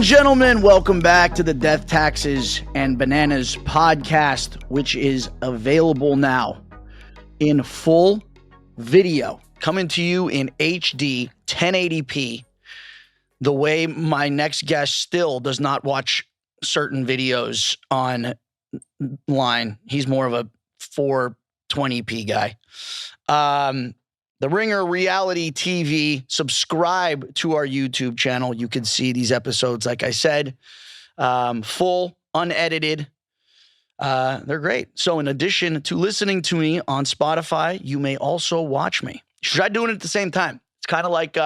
and gentlemen, welcome back to the Death, Taxes, and Bananas podcast, which is available now in full video, coming to you in HD 1080p, the way my next guest still does not watch certain videos online. He's more of a 420p guy. The Ringer Reality TV. Subscribe to our YouTube channel. You can see these episodes, like I said, full, unedited. They're great. So in addition to listening to me on Spotify, you may also watch me. Try doing it at the same time. It's kind of like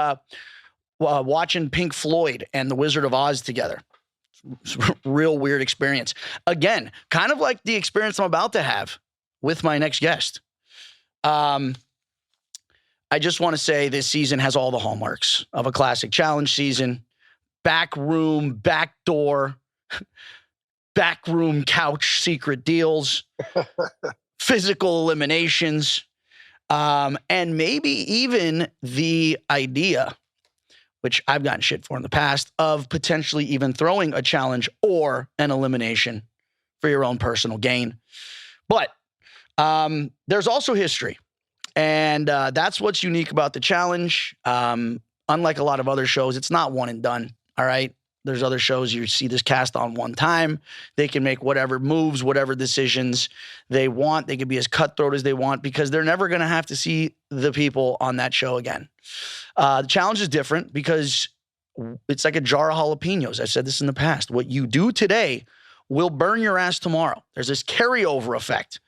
watching Pink Floyd and The Wizard of Oz together. It's a real weird experience. Again, kind of like the experience I'm about to have with my next guest. I just want to say this season has all the hallmarks of a classic challenge season. Back room, back door, back room couch secret deals, physical eliminations, and maybe even the idea, which I've gotten shit for in the past, of potentially even throwing a challenge or an elimination for your own personal gain. But there's also history. And that's what's unique about the challenge. Unlike a lot of other shows, it's not one and done, all right? There's other shows you see this cast on one time. They can make whatever moves, whatever decisions they want. They can be as cutthroat as they want because they're never going to have to see the people on that show again. The challenge is different because it's like a jar of jalapenos. I've said this in the past. What you do today will burn your ass tomorrow. There's this carryover effect.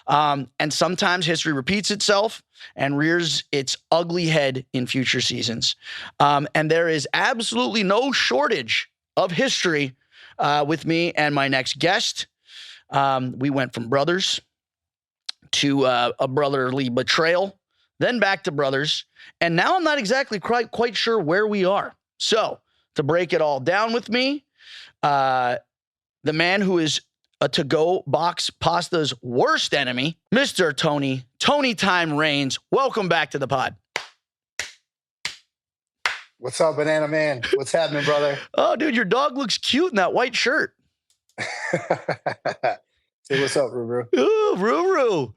And sometimes history repeats itself and rears its ugly head in future seasons. And there is absolutely no shortage of history with me and my next guest. We went from brothers to a brotherly betrayal, then back to brothers. And now I'm not exactly quite sure where we are. So to break it all down with me, the man who is a to-go box pasta's worst enemy, Mr. Tony Time Reigns. Welcome back to the pod. What's up, Banana Man? What's happening, brother? Oh, dude, your dog looks cute in that white shirt. Say what's up, Ruru. Ooh, Ruru.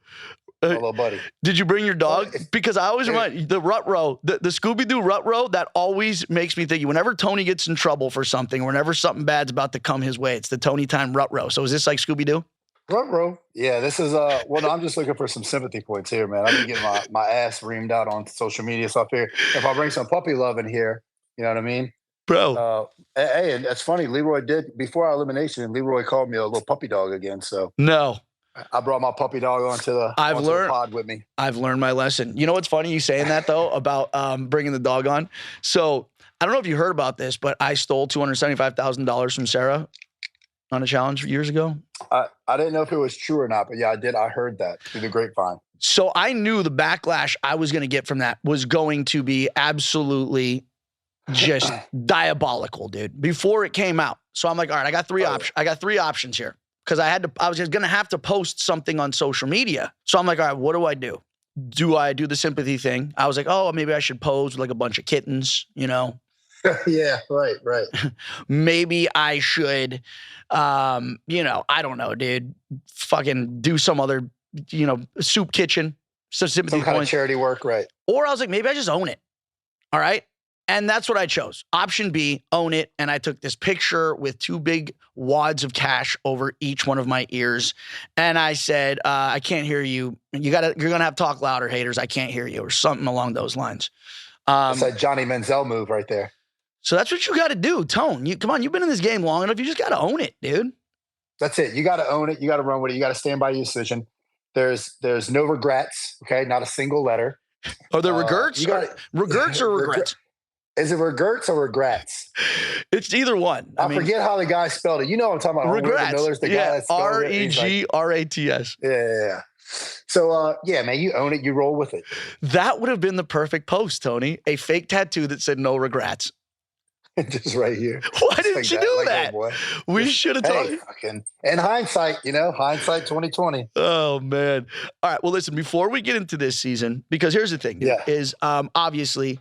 Hello, buddy. Did you bring your dog? Because I always remind the rut row, the Scooby-Doo rut row, that always makes me think whenever Tony gets in trouble for something, whenever something bad's about to come his way, it's the Tony Time rut row. So is this like Scooby-Doo? Rut row. Yeah, this is, well, no, I'm just looking for some sympathy points here, man. I've been getting my ass reamed out on social media stuff here. If I bring some puppy love in here, you know what I mean? Bro. Hey, and that's funny. Leroy did, before our elimination, Leroy called me a little puppy dog again. So no. I brought my puppy dog onto the pod with me. I've learned my lesson. You know what's funny? You saying that, though, about bringing the dog on. So I don't know if you heard about this, but I stole $275,000 from Sarah on a challenge years ago. I didn't know if it was true or not, but yeah, I did. I heard that through the grapevine. So I knew the backlash I was going to get from that was going to be absolutely just diabolical, dude, before it came out. So I'm like, all right, I got three options here. Because I was just going to have to post something on social media. So I'm like, all right, what do I do? Do I do the sympathy thing? I was like, oh, maybe I should pose with like a bunch of kittens, you know? Yeah, right. Maybe I should, I don't know, dude, fucking do some other, soup kitchen. Some kind of charity work, right? Or I was like, maybe I just own it. All right. And that's what I chose. Option B, own it. And I took this picture with two big wads of cash over each one of my ears. And I said, I can't hear you. You're going to have to talk louder, haters. I can't hear you, or something along those lines. That's a Johnny Manziel move right there. So that's what you got to do, Tone. Come on, you've been in this game long enough. You just got to own it, dude. That's it. You got to own it. You got to run with it. You got to stand by your decision. There's no regrets. Okay. Not a single letter. Are there regrets? Regrets or regrets? Is it regrets or regrets? It's either one. I forget how the guy spelled it. You know what I'm talking about. Regrets. Miller's the guy that spelled Regrats. Yeah. So, man, you own it. You roll with it. That would have been the perfect post, Tony. A fake tattoo that said no regrets. Just right here. Why Just didn't like you that. do Like, that? hey, boy. We Just, should have hey, talked. fucking. In hindsight, hindsight 2020. Oh man. All right. Well, listen, before we get into this season, because here's the thing, dude, Yeah. is obviously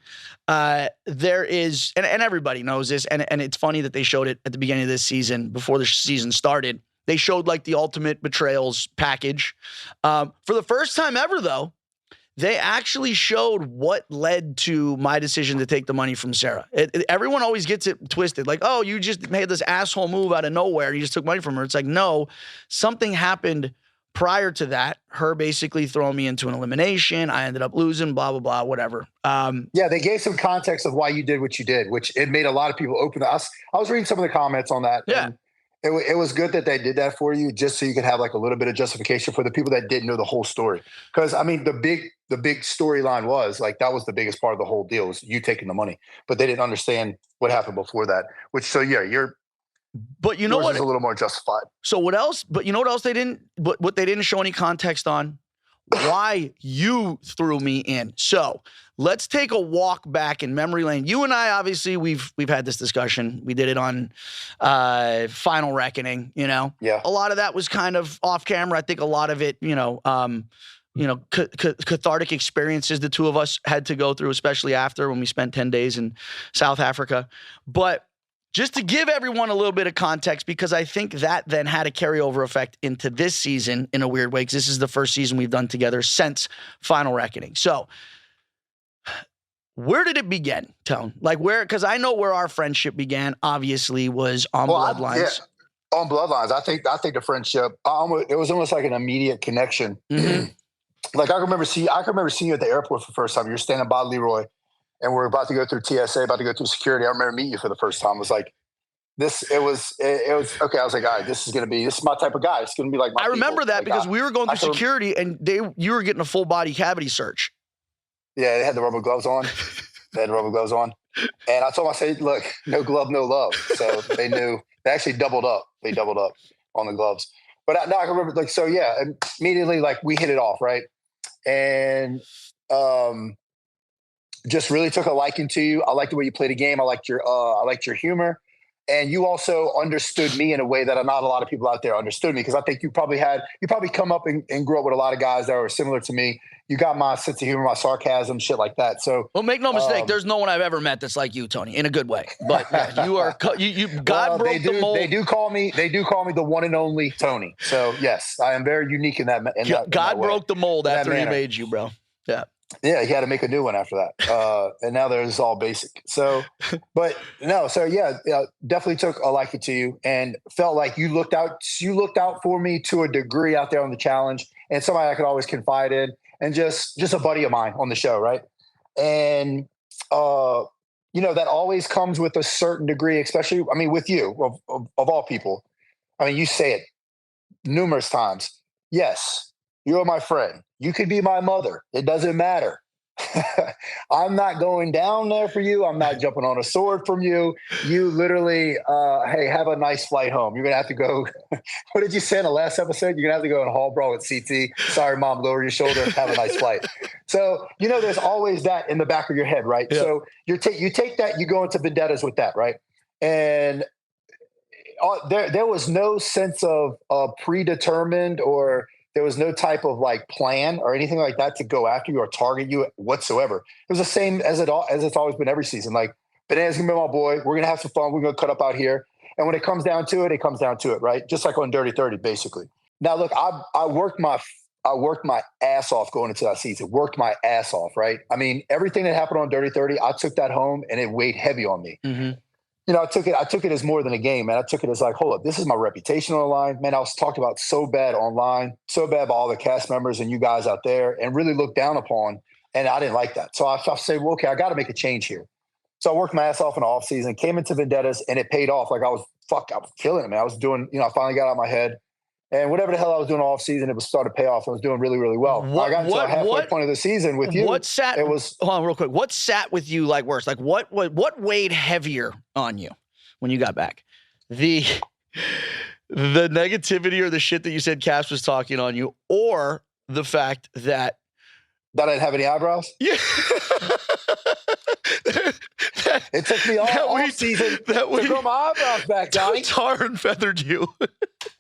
there is, and everybody knows this, and it's funny that they showed it at the beginning of this season before the season started. They showed like the ultimate betrayals package. For the first time ever, though, they actually showed what led to my decision to take the money from Sarah. Everyone always gets it twisted. Like, oh, you just made this asshole move out of nowhere. And you just took money from her. It's like, no, something happened prior to that. Her basically throwing me into an elimination. I ended up losing, blah, blah, blah, whatever. Yeah, they gave some context of why you did what you did, which it made a lot of people open. I was reading some of the comments on that. Yeah. And it was good that they did that for you, just so you could have like a little bit of justification for the people that didn't know the whole story. Because I mean, the big storyline was like that was the biggest part of the whole deal was you taking the money, but they didn't understand what happened before that. Which so yeah, but you know yours what? is a little more justified. So what else? But you know what else they didn't? What they didn't show any context on? Why you threw me in. So let's take a walk back in memory lane. You and I, obviously, we've had this discussion. We did it on Final Reckoning. Yeah. A lot of that was kind of off camera. I think a lot of it, cathartic experiences the two of us had to go through, especially after when we spent 10 days in South Africa. But just to give everyone a little bit of context, because I think that then had a carryover effect into this season in a weird way, because this is the first season we've done together since Final Reckoning. So where did it begin, Tone? Like where, because I know where our friendship began, obviously, was on Bloodlines. On Bloodlines. I think the friendship, it was almost like an immediate connection. Mm-hmm. Like I can remember seeing you at the airport for the first time. You're standing by Leroy. And we're about to go through TSA, about to go through security. I remember meeting you for the first time. It was like, it was okay. I was like, all right, this is my type of guy. It's going to be like my I remember that because we were going through security and you were getting a full body cavity search. Yeah, they had the rubber gloves on. And I told them, I said, look, no glove, no love. So they knew. They actually doubled up. They doubled up on the gloves. But I can remember, like, so yeah, immediately, like, we hit it off, right? And just really took a liking to you. I liked the way you played the game. I liked your humor. And you also understood me in a way that not a lot of people out there understood me, because I think you probably come up and grew up with a lot of guys that were similar to me. You got my sense of humor, my sarcasm, shit like that. So, well, make no mistake, there's no one I've ever met that's like you, Tony, in a good way. But yeah, you are God broke the mold. They do call me the one and only Tony. So yes, I am very unique in that. God broke the mold after he made you, bro. Yeah. Yeah, he had to make a new one after that. And now there's all basic. So, but no, so yeah, definitely took a liking to you and felt like you looked out for me to a degree out there on the challenge, and somebody I could always confide in, and just a buddy of mine on the show, right? And that always comes with a certain degree, especially, I mean, with you of all people. I mean, you say it numerous times. Yes, you're my friend. You could be my mother. It doesn't matter. I'm not going down there for you. I'm not jumping on a sword from you. You literally, hey, have a nice flight home. You're going to have to go. What did you say in the last episode? You're going to have to go in hall brawl with CT. Sorry, mom, lower your shoulder. Have a nice flight. So, there's always that in the back of your head, right? Yeah. So you take that, you go into vendettas with that, right? And there was no sense of predetermined, or there was no type of like plan or anything like that to go after you or target you whatsoever. It was the same as it's always been every season. Like, Banana's gonna be my boy. We're gonna have some fun. We're gonna cut up out here. And when it comes down to it, it comes down to it, right? Just like on Dirty 30, basically. Now, look, I worked my ass off going into that season. Worked my ass off, right? I mean, everything that happened on Dirty 30, I took that home and it weighed heavy on me. Mm-hmm. I took it as more than a game, man. I took it as like, hold up, this is my reputation on the line. Man, I was talked about so bad online, so bad by all the cast members and you guys out there, and really looked down upon. And I didn't like that. So I said, well, okay, I got to make a change here. So I worked my ass off in the off season, came into Vendettas, and it paid off. Like I was killing it, man. I was doing, I finally got out of my head. And whatever the hell I was doing off season, it was starting to pay off. I was doing really, really well. I got to the halfway point of the season with you. Hold on real quick. What sat with you like worse? Like what weighed heavier on you when you got back? The negativity or the shit that you said Cass was talking on you, or the fact that I didn't have any eyebrows? Yeah. It took me all season to grow my eyebrows back, Donnie. Tar and feathered you.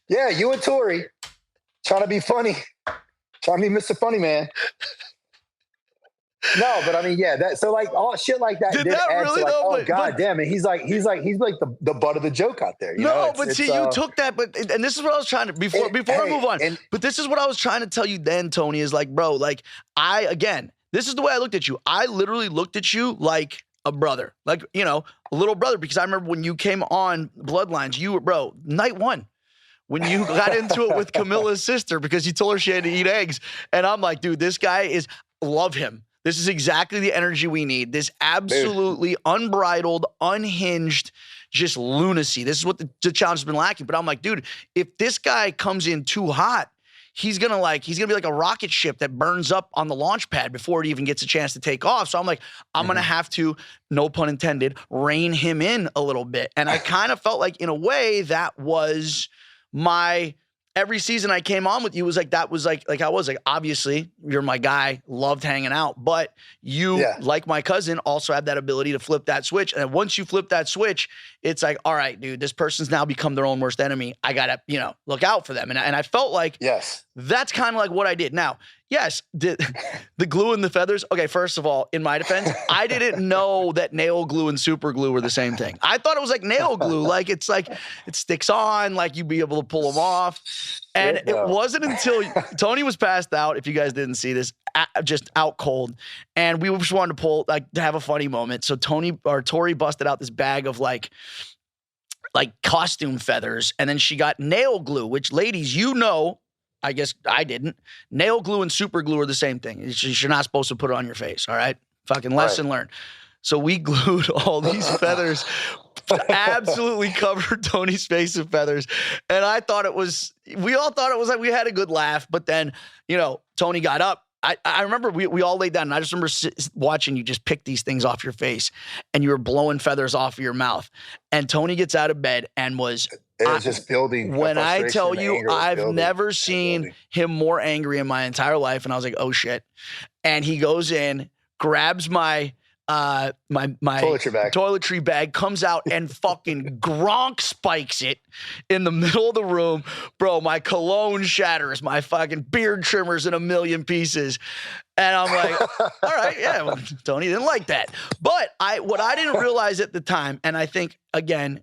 Yeah, you and Tori trying to be funny, trying to be Mr. Funny Man. No, but I mean, yeah, that so like all shit like that Did did that add really to like, though? oh god damn it, he's like the butt of the joke out there. You know? But see, you took that, and this is what I was trying to before I move on. But this is what I was trying to tell you then, Tony, is like, bro, like this is the way I looked at you. I literally looked at you like a brother, like, you know, a little brother, because I remember when you came on Bloodlines, you were, bro, night one. When you got into it with Camilla's sister because you told her she had to eat eggs. And I'm like, dude, this guy love him. This is exactly the energy we need. This absolutely unbridled, unhinged, just lunacy. This is what the challenge has been lacking. But I'm like, dude, if this guy comes in too hot, he's gonna be like a rocket ship that burns up on the launch pad before it even gets a chance to take off. So I'm like, I'm gonna have to, no pun intended, rein him in a little bit. And I kind of felt like, in a way, that was every season I came on with you was like, that was like I was like, obviously you're my guy, loved hanging out, but you, like my cousin, also have that ability to flip that switch. And once you flip that switch, it's like, all right, dude, this person's now become their own worst enemy. I gotta, look out for them. And I felt like, that's kind of like what I did. Now, yes, the glue and the feathers. Okay, first of all, in my defense, I didn't know that nail glue and super glue were the same thing. I thought it was like nail glue, like it sticks on, like you'd be able to pull them off. And it wasn't until Tony was passed out, if you guys didn't see this, just out cold. And we just wanted to have a funny moment. So Tori busted out this bag of like costume feathers. And then she got nail glue, which, ladies, I guess I didn't. Nail glue and super glue are the same thing. You're not supposed to put it on your face, all right? Fucking lesson learned. So we glued all these feathers, absolutely covered Tony's face in feathers. And we all thought it was like we had a good laugh. But then, Tony got up. I remember we all laid down, and I just remember watching you just pick these things off your face, and you were blowing feathers off of your mouth. And Tony gets out of bed and was just building. When I tell you, I've never seen him more angry in my entire life. And I was like, oh shit. And he goes in, grabs my toiletry bag, comes out and fucking Gronk spikes it in the middle of the room. Bro, my cologne shatters, my fucking beard trimmers in a million pieces. And I'm like, all right, yeah, well, Tony didn't like that. But what I didn't realize at the time, and I think, again,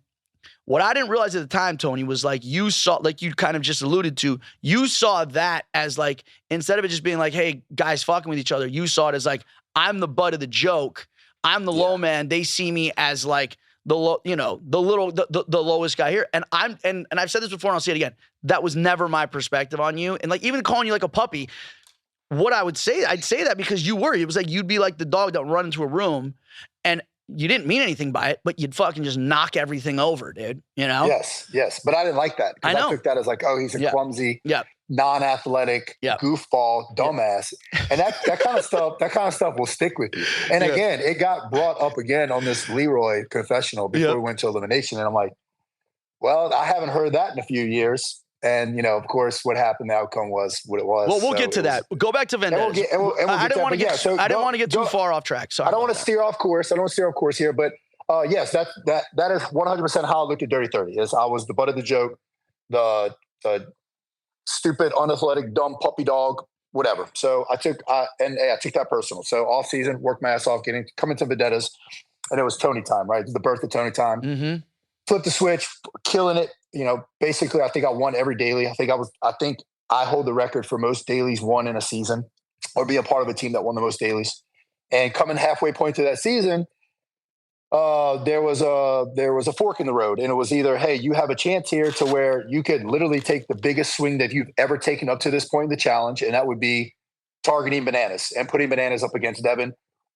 what I didn't realize at the time, Tony, was like you saw, like you kind of just alluded to, you saw that as like, instead of it just being like, hey, guys fucking with each other, you saw it as like, I'm the butt of the joke. I'm the low man. They see me as like the lowest guy here. And I've said this before and I'll say it again. That was never my perspective on you. And like, even calling you like a puppy, I'd say that because it was like, you'd be like the dog that would run into a room and you didn't mean anything by it, but you'd fucking just knock everything over, dude. Yes. But I didn't like that. I took that as like, oh, he's a clumsy, non-athletic, goofball, dumbass. And that kind of stuff will stick with you. And again, it got brought up again on this Leroy confessional before we went to elimination. And I'm like, well, I haven't heard that in a few years. And, of course, what happened, the outcome was what it was. Well, we'll get to that. Go back to Vendetta. I didn't want to get too far off track. Sorry. I don't want to steer off course. Here. But, yes, that is 100% how I looked at Dirty 30. Is I was the butt of the joke, the stupid, unathletic, dumb puppy dog, whatever. So I took that personal. So all season, worked my ass off coming to Vendettas, and it was Tony time, right? The birth of Tony time. Mm-hmm. Flipped the switch, killing it. Basically, I think I won every daily. I think I hold the record for most dailies won in a season, or be a part of a team that won the most dailies. And coming halfway point to that season, there was a fork in the road, and it was either, hey, you have a chance here to where you could literally take the biggest swing that you've ever taken up to this point in the challenge, and that would be targeting Bananas and putting Bananas up against Devin.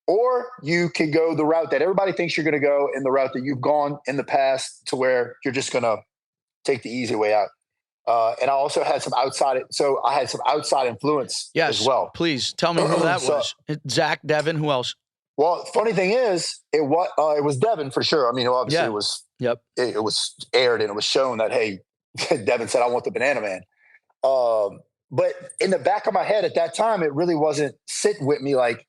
Or you can go the route that everybody thinks you're going to go, and the route that you've gone in the past to where you're just going to take the easy way out. And I also had some outside influence as well. Please tell me who that was. Zach, Devin, who else? Well, funny thing is, it was Devin for sure. I mean, obviously it was. Yep. It was aired and it was shown that, hey, Devin said, "I want the Banana Man." But in the back of my head at that time, it really wasn't sitting with me like,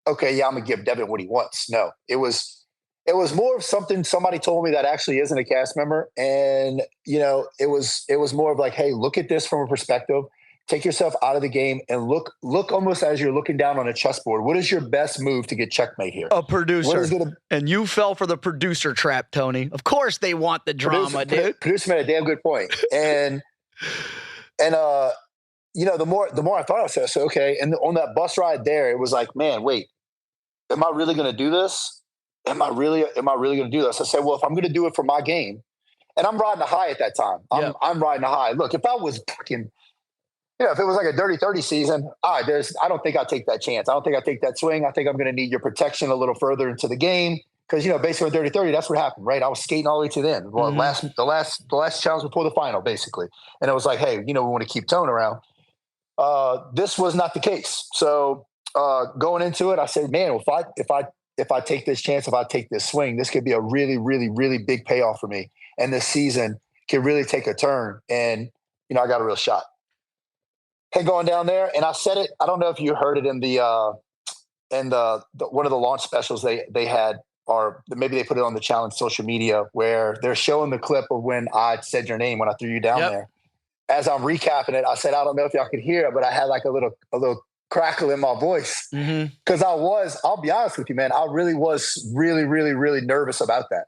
okay, yeah, I'm gonna give Devin what he wants. No, it was It was more of something somebody told me that actually isn't a cast member. And, it was more of like, hey, look at this from a perspective. Take yourself out of the game and look almost as you're looking down on a chessboard. What is your best move to get checkmate here? A producer. What is gonna, and you fell for the producer trap, Tony. Of course they want the drama, dude. Producer made a damn good point. And the more I thought, I said, okay. And on that bus ride there, it was like, man, wait, am I really going to do this? Am I really going to do this? I said, well, if I'm going to do it for my game, and I'm riding a high at that time, I'm riding a high. Look, if I was fucking, if it was like a dirty 30 season, I don't think I'd take that chance. I don't think I'd take that swing. I think I'm going to need your protection a little further into the game. Because, basically on dirty 30, that's what happened, right? I was skating all the way to the end. Well, the last challenge before the final, basically. And it was like, hey, we want to keep tone around. This was not the case. So going into it, I said, man, if I take this chance, if I take this swing, this could be a really, really, really big payoff for me. And this season can really take a turn. And, I got a real shot. And going down there, and I said it, I don't know if you heard it in the one of the launch specials they had, or maybe they put it on the challenge social media, where they're showing the clip of when I said your name when I threw you down there. As I'm recapping it, I said, I don't know if y'all could hear it, but I had like a little crackle in my voice. Because I'll be honest with you, man, I really was really, really, really nervous about that.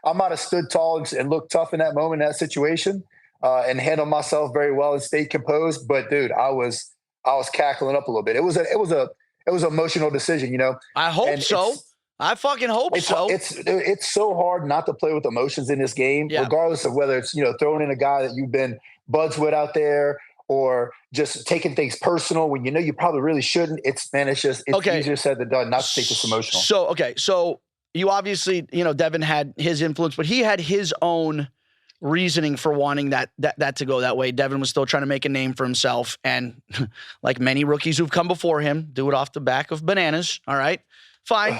I might have stood tall and looked tough in that moment, in that situation, and handled myself very well and stayed composed. But dude, I was cackling up a little bit. It was an emotional decision, I hope so. I fucking hope so. It's so hard not to play with emotions in this game, regardless of whether it's, throwing in a guy that you've been buds with out there, or just taking things personal when you probably really shouldn't. It's easier said than done not to take this emotional. So you obviously, Devin had his influence, but he had his own reasoning for wanting that to go that way. Devin was still trying to make a name for himself, and like many rookies who've come before him, do it off the back of bananas. All right, fine.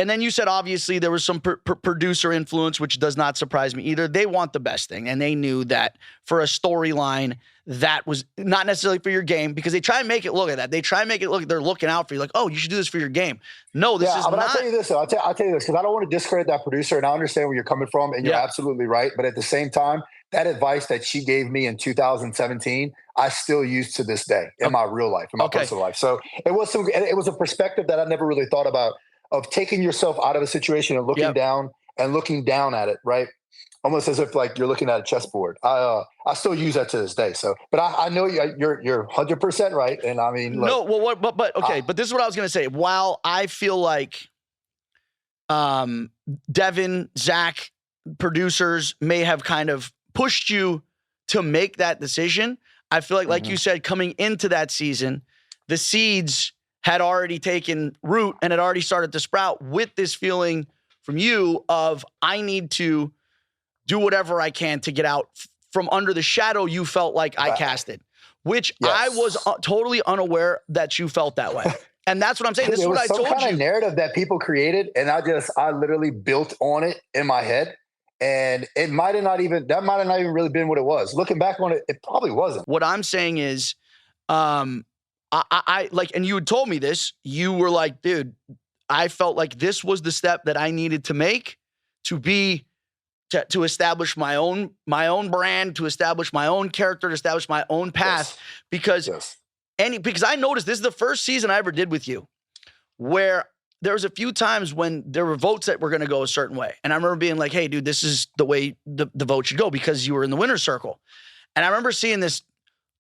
And then you said, obviously, there was some producer influence, which does not surprise me either. They want the best thing, and they knew that for a storyline, that was not necessarily for your game, because they try and make it look at that. They try and make it look, they're looking out for you, like, oh, you should do this for your game. No, this is but not. I'll tell you this, though. I'll tell you this, because I don't want to discredit that producer, and I understand where you're coming from, and you're absolutely right. But at the same time, that advice that she gave me in 2017, I still use to this day in my real life, in my personal life. So it was a perspective that I never really thought about, of taking yourself out of a situation and looking down at it, right? Almost as if like you're looking at a chessboard. I still use that to this day. So, but I know you're 100% right. And I mean, look, but this is what I was going to say. While I feel like Devin, Zach, producers may have kind of pushed you to make that decision, I feel like you said, coming into that season, the seeds had already taken root and had already started to sprout with this feeling from you of, I need to do whatever I can to get out from under the shadow you felt like I casted, which I was totally unaware that you felt that way. And that's what I'm saying. This is what I told you. Some kind of narrative that people created, and I literally built on it in my head. And that might have not even really been what it was. Looking back on it, it probably wasn't. What I'm saying is, I like, and you had told me this, you were like, dude, I felt like this was the step that I needed to make to establish my own brand, to establish my own character, to establish my own path. Because I noticed this is the first season I ever did with you where there was a few times when there were votes that were going to go a certain way. And I remember being like, hey, dude, this is the way the vote should go, because you were in the winner's circle. And I remember seeing this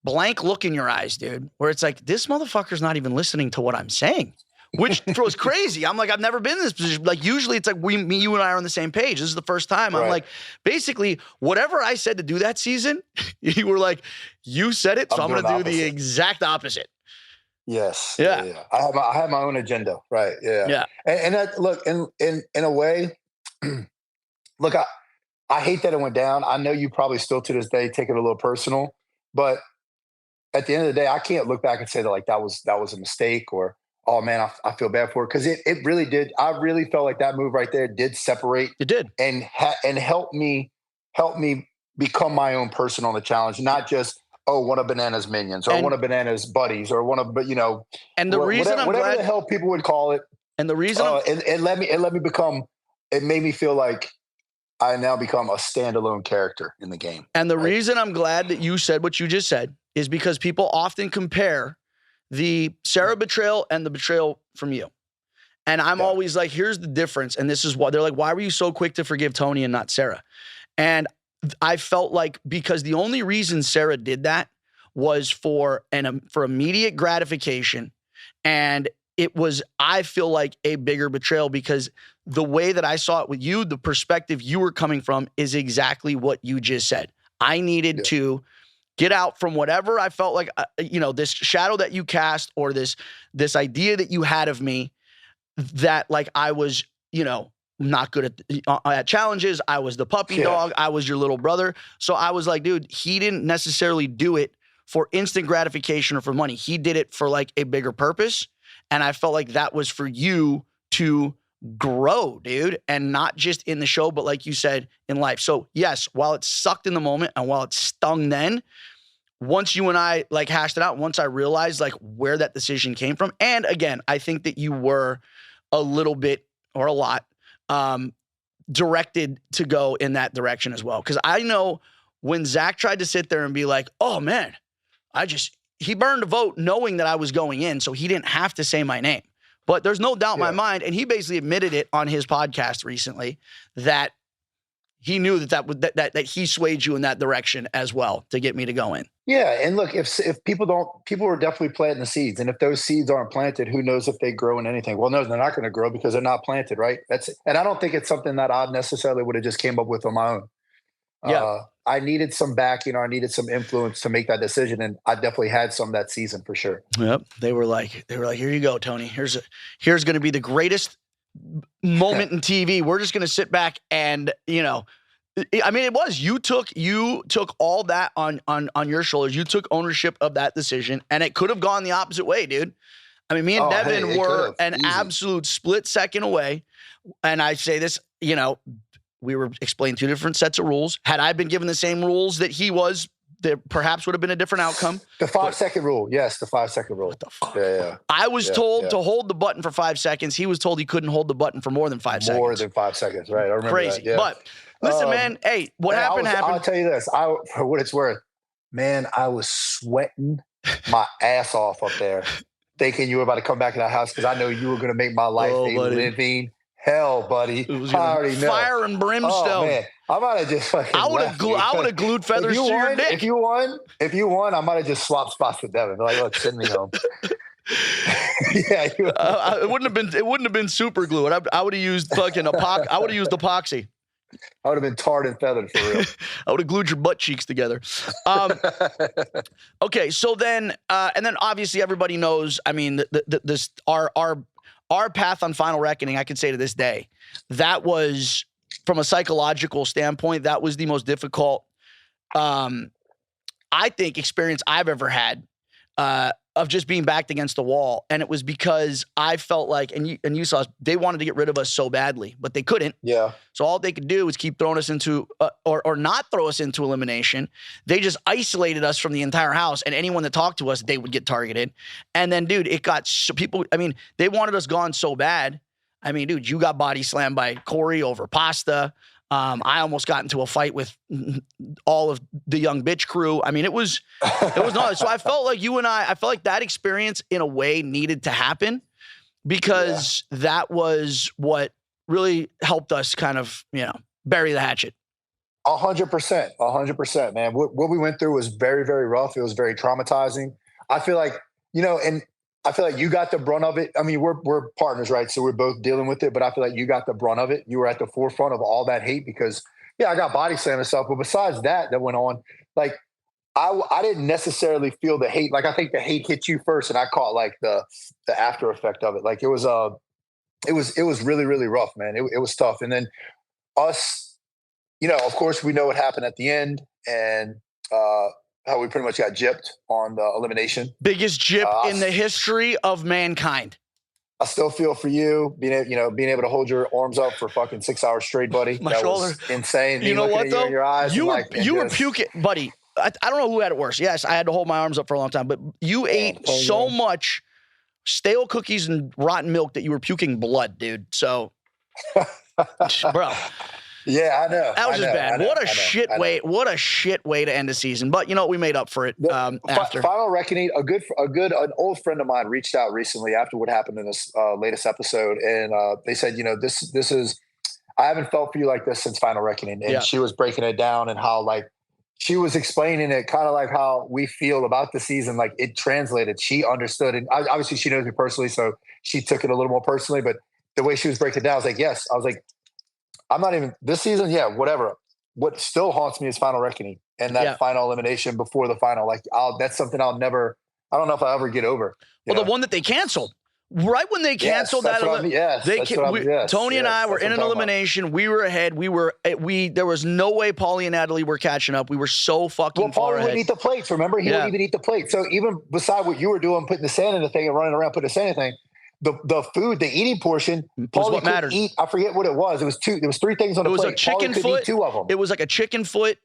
blank look in your eyes, dude, where it's like, this motherfucker's not even listening to what I'm saying, which was crazy. I'm like, I've never been in this position. Like, usually it's like you and I are on the same page. This is the first time. I'm like, basically, whatever I said to do that season, you were like, you said it, so I'm going to do the exact opposite. Yes. Yeah. I have my own agenda. Right. Yeah. Yeah. And that, look, in a way, look, I hate that it went down. I know you probably still to this day take it a little personal, but at the end of the day, I can't look back and say that like that was a mistake, or, oh man, I feel bad for it. Cause it really did. I really felt like that move right there did separate. It did. And help me become my own person on the challenge, not just, one of Banana's minions, or one of Banana's buddies, or one of, and the reason whatever the hell people would call it. And the reason it let me become. It made me feel like I now become a standalone character in the game. And the reason I'm glad that you said what you just said is because people often compare the Sarah betrayal and the betrayal from you. And I'm always like, here's the difference. And this is why they're like, why were you so quick to forgive Tony and not Sarah? And I felt like because the only reason Sarah did that was for immediate gratification. And it was, I feel like, a bigger betrayal because the way that I saw it with you, the perspective you were coming from is exactly what you just said. I needed to get out from whatever I felt like, this shadow that you cast or this idea that you had of me that like I was, not good at challenges. I was the puppy dog. I was your little brother. So I was like, dude, he didn't necessarily do it for instant gratification or for money. He did it for like a bigger purpose. And I felt like that was for you to grow, dude, and not just in the show, but like you said, in life. So yes, while it sucked in the moment and while it stung then, once you and I like hashed it out, once I realized like where that decision came from. And again, I think that you were a little bit or a lot directed to go in that direction as well. Cause I know when Zach tried to sit there and be like, oh man, he burned a vote knowing that I was going in. So he didn't have to say my name. But there's no doubt in my mind, and he basically admitted it on his podcast recently, that he knew that he swayed you in that direction as well to get me to go in. Yeah, and look, if people are definitely planting the seeds, and if those seeds aren't planted, who knows if they grow in anything? Well, no, they're not going to grow because they're not planted, right? And I don't think it's something that I necessarily would have just came up with on my own. Yeah. I needed some backing, or I needed some influence to make that decision, and I definitely had some that season for sure. Yep, they were like, here you go, Tony. Here's going to be the greatest moment in TV. We're just going to sit back and I mean, it was you took all that on your shoulders. You took ownership of that decision, and it could have gone the opposite way, dude. I mean, me and Devin were an absolute split second away, and I say this, we were explaining two different sets of rules. Had I been given the same rules that he was, there perhaps would have been a different outcome. The 5-second rule. Yes, the 5-second rule. What the fuck? Yeah. I was told to hold the button for 5 seconds. He was told he couldn't hold the button for more than 5 seconds. More than 5 seconds, right. I remember Crazy. that, yeah. But listen, man, hey, what happened. I'll tell you this. For what it's worth, man, I was sweating my ass off up there thinking you were about to come back in the house because I know you were going to make my life a living hell, buddy. It was fire and brimstone. Oh, man. I might have just fucking I would have glued feathers to your dick. If you won, I might have just swapped spots with Devin. Like, look, send me home. It wouldn't have been super glue. I would have used fucking I would have used epoxy. I would have been tarred and feathered for real. I would have glued your butt cheeks together. Okay, so then, and then obviously everybody knows. I mean, our path on Final Reckoning. I could say to this day, that was from a psychological standpoint, that was the most difficult, I think, experience I've ever had. Of just being backed against the wall. And it was because I felt like, and you saw, they wanted to get rid of us so badly, but they couldn't. Yeah. So all they could do was keep throwing us into, or not throw us into elimination. They just isolated us from the entire house, and anyone that talked to us, they would get targeted. And then, dude, it got people, I mean, they wanted us gone so bad. I mean, dude, you got body slammed by Corey over pasta. I almost got into a fight with all of the young bitch crew. I mean, it was not. So I felt like I felt like that experience in a way needed to happen because that was what really helped us kind of, bury the hatchet. 100%, man. What we went through was very, very rough. It was very traumatizing. I feel like, and I feel like you got the brunt of it. I mean, we're partners, right? So we're both dealing with it, but I feel like you got the brunt of it. You were at the forefront of all that hate because, I got body slammed and stuff. But besides that went on, like, I didn't necessarily feel the hate. Like, I think the hate hit you first, and I caught like the after effect of it. Like, it was really, really rough, man. It was tough. And then us, of course, we know what happened at the end, and how we pretty much got gypped on the elimination. Biggest gyp in the history of mankind. I still feel for you being able to hold your arms up for fucking 6 hours straight, buddy. My shoulder was insane. You know what though? In your eyes, you were puking, buddy. I don't know who had it worse. Yes, I had to hold my arms up for a long time, but you ate so much stale cookies and rotten milk that you were puking blood, dude. So, bro. Yeah, I know. That was just bad. What a shit way to end the season. But you know what? We made up for it after. Final Reckoning, an old friend of mine reached out recently after what happened in this latest episode. And they said, you know, this is, I haven't felt for you like this since Final Reckoning. And she was breaking it down and how, like, she was explaining it kind of like how we feel about the season. Like, it translated. She understood. And obviously she knows me personally, so she took it a little more personally. But the way she was breaking it down, I was like, yes. I was like, I'm not even this season. Yeah, whatever. What still haunts me is Final Reckoning and that final elimination before the final. Like, that's something I don't know if I'll ever get over. Well, the one that they canceled. Right when they canceled Tony and I were in an elimination. We were ahead. There was no way Paulie and Natalie were catching up. We were so fucking far ahead. Paulie wouldn't eat the plates. Remember, he wouldn't even eat the plate. So even beside what you were doing, putting the sand in the thing and running around putting the sand in the thing, the food, the eating portion, was what mattered. Eat. I forget what it was. It was two. There was three things on the plate. It was a chicken foot. Eat two of them. It was like a chicken foot,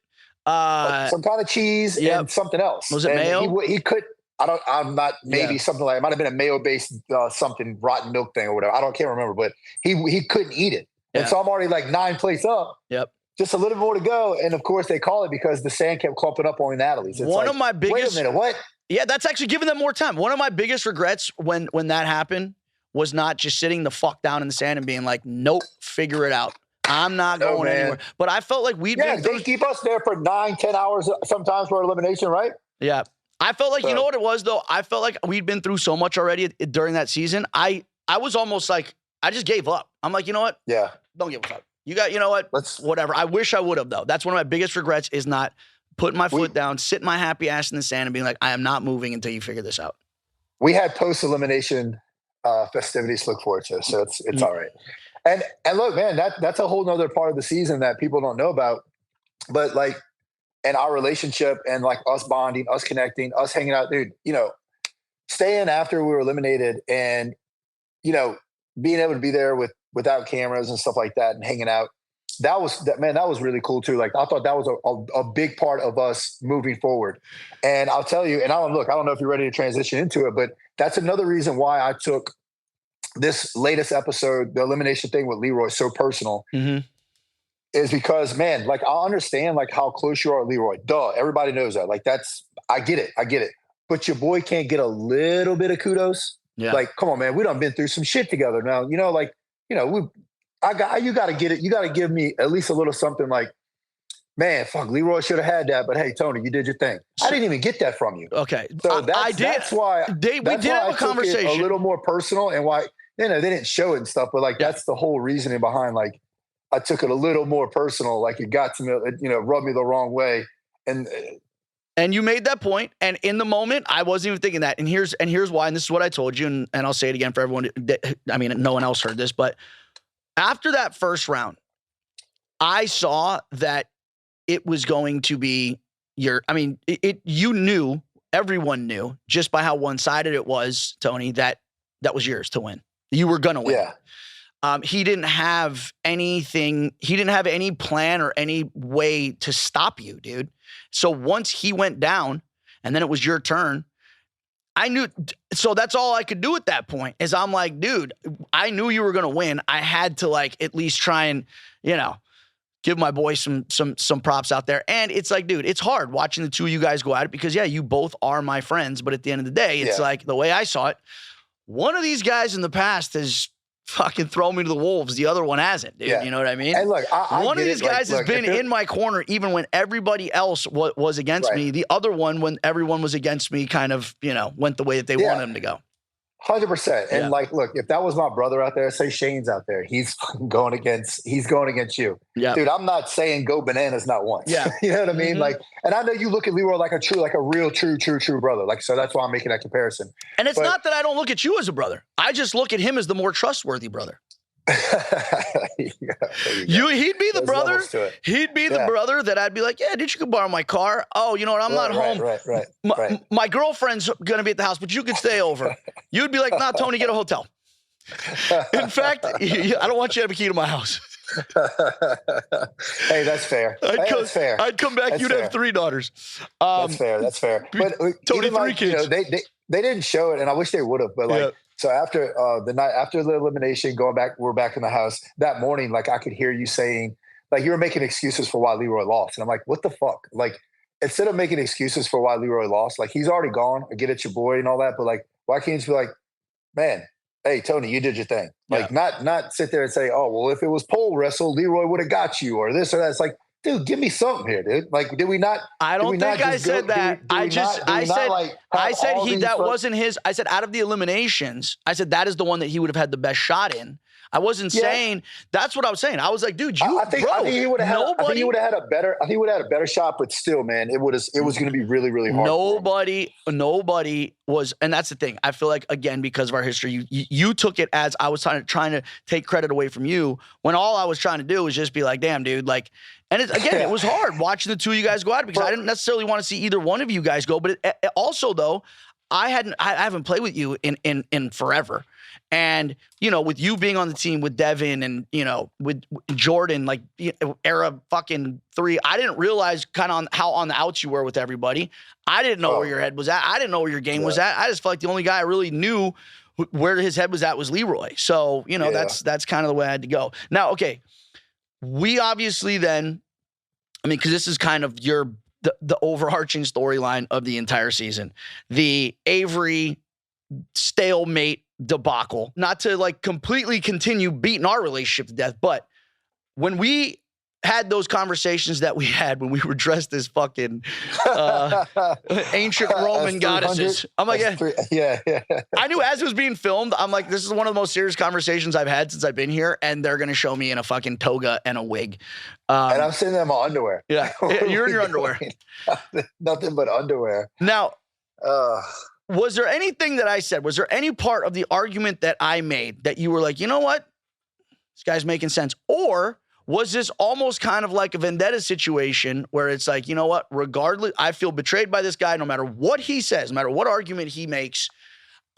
like some kind of cheese and something else. Was it mayo? He could. I'm not. Maybe something like it might have been a mayo-based something rotten milk thing or whatever. Can't remember. But he couldn't eat it, and so I'm already like 9 plates up. Yep. Just a little more to go, and of course they call it because the sand kept clumping up on Natalie's. It's one of my biggest. Wait a minute, what? Yeah, that's actually giving them more time. One of my biggest regrets when that happened was not just sitting the fuck down in the sand and being like, nope, figure it out. I'm not going anywhere. But I felt like they keep us there for 9-10 hours sometimes for elimination, right? Yeah. I felt like, you know what it was, though? I felt like we'd been through so much already during that season. I was almost like, I just gave up. I'm like, you know what? Yeah. Don't give a fuck. You know what? Whatever. I wish I would have, though. That's one of my biggest regrets is not putting my foot down, sitting my happy ass in the sand and being like, I am not moving until you figure this out. We had post-elimination festivities to look forward to, so it's all right. And look, man, that's a whole nother part of the season that people don't know about. But like, and our relationship and like us bonding, us connecting, us hanging out, dude, you know, staying after we were eliminated and, you know, being able to be there without cameras and stuff like that and hanging out. That was really cool too. Like, I thought that was a big part of us moving forward. And I'll tell you, and I don't know if you're ready to transition into it, but that's another reason why I took this latest episode, the elimination thing with Leroy, so personal. Mm-hmm. Is because, man, like, I understand like how close you are to Leroy. Duh, everybody knows that. Like, I get it. But your boy can't get a little bit of kudos. Yeah. Like, come on, man, we done been through some shit together now. You know, like, you know, you got to get it. You got to give me at least a little something like, man, fuck, Leroy should have had that. But hey, Tony, you did your thing. I didn't even get that from you. Okay. So that's why we did have a conversation. A little more personal and why, you know, they didn't show it and stuff, but like, that's the whole reasoning behind, like, I took it a little more personal. Like, it got to me, you know, rubbed me the wrong way. And you made that point, and in the moment, I wasn't even thinking that. And here's why, and this is what I told you, and I'll say it again for everyone. I mean, no one else heard this, but after that first round, I saw that it was going to be everyone knew just by how one-sided it was, Tony, that was yours to win. You were going to win. Yeah. He didn't have anything. He didn't have any plan or any way to stop you, dude. So once he went down and then it was your turn, I knew. So that's all I could do at that point is I'm like, dude, I knew you were going to win. I had to like at least try and, you know, give my boy some props out there. And it's like, dude, it's hard watching the two of you guys go at it because, yeah, you both are my friends. But at the end of the day, it's like the way I saw it, one of these guys in the past has fucking thrown me to the wolves. The other one hasn't, dude. You know what I mean? And look, one of these guys has been in my corner even when everybody else was against me. The other one, when everyone was against me, kind of, you know, went the way that they wanted him to go. 100%. And like, look, if that was my brother out there, say Shane's out there, he's going against you. Yeah. Dude, I'm not saying go bananas not once. Yeah. You know what I mean? Like, and I know you look at Leroy like a real true brother. Like, so that's why I'm making that comparison. And it's not that I don't look at you as a brother. I just look at him as the more trustworthy brother. He'd be the brother. He'd be the brother that I'd be like, yeah, dude, you could borrow my car. Oh, you know what? I'm not home. Right. My girlfriend's going to be at the house, but you could stay over. You'd be like, nah, Tony, get a hotel. In fact, I don't want you to have a key to my house. Hey, that's fair. That's fair. I'd come back. You'd have 3 daughters. That's fair. But Tony, 3 like, kids. You know, they didn't show it, and I wish they would have. But like, So after the night after the elimination, we're back in the house that morning. Like I could hear you saying, like you were making excuses for why Leroy lost, and I'm like, what the fuck? Like instead of making excuses for why Leroy lost, like he's already gone. I get it, your boy and all that, but like, why can't you just be like, man, hey Tony, you did your thing. Like not sit there and say, oh well, if it was pole wrestle, Leroy would have got you or this or that. It's like, dude, give me something here, dude. Like, did we not? I don't think I said that. I said that wasn't his. I said out of the eliminations, I said that is the one that he would have had the best shot in. I wasn't saying that's what I was saying. I was like, dude, I think he would have had a better shot, but still, man, it was going to be really, really hard. Nobody was, and that's the thing. I feel like again because of our history, you took it as I was trying to take credit away from you when all I was trying to do was just be like, damn, dude, like. And it was hard watching the two of you guys go at it because I didn't necessarily want to see either one of you guys go. But also, though, I haven't played with you in forever. And, with you being on the team with Devin and, with Jordan, like era fucking 3, I didn't realize kind of how on the outs you were with everybody. I didn't know where your head was at. I didn't know where your game was at. I just felt like the only guy I really knew where his head was at was Leroy. So, that's kind of the way I had to go. Now, okay. We obviously then, because this is kind of the overarching storyline of the entire season, the Avery stalemate debacle, not to like completely continue beating our relationship to death, but when we had those conversations that we had when we were dressed as fucking ancient Roman goddesses. I'm like, yeah. I knew as it was being filmed, I'm like, this is one of the most serious conversations I've had since I've been here, and they're gonna show me in a fucking toga and a wig. And I'm sitting there in my underwear. Yeah, you're in your underwear. Nothing but underwear. Now, was there anything that I said? Was there any part of the argument that I made that you were like, you know what, this guy's making sense, or was this almost kind of like a vendetta situation where it's like, you know what, regardless, I feel betrayed by this guy no matter what he says, no matter what argument he makes,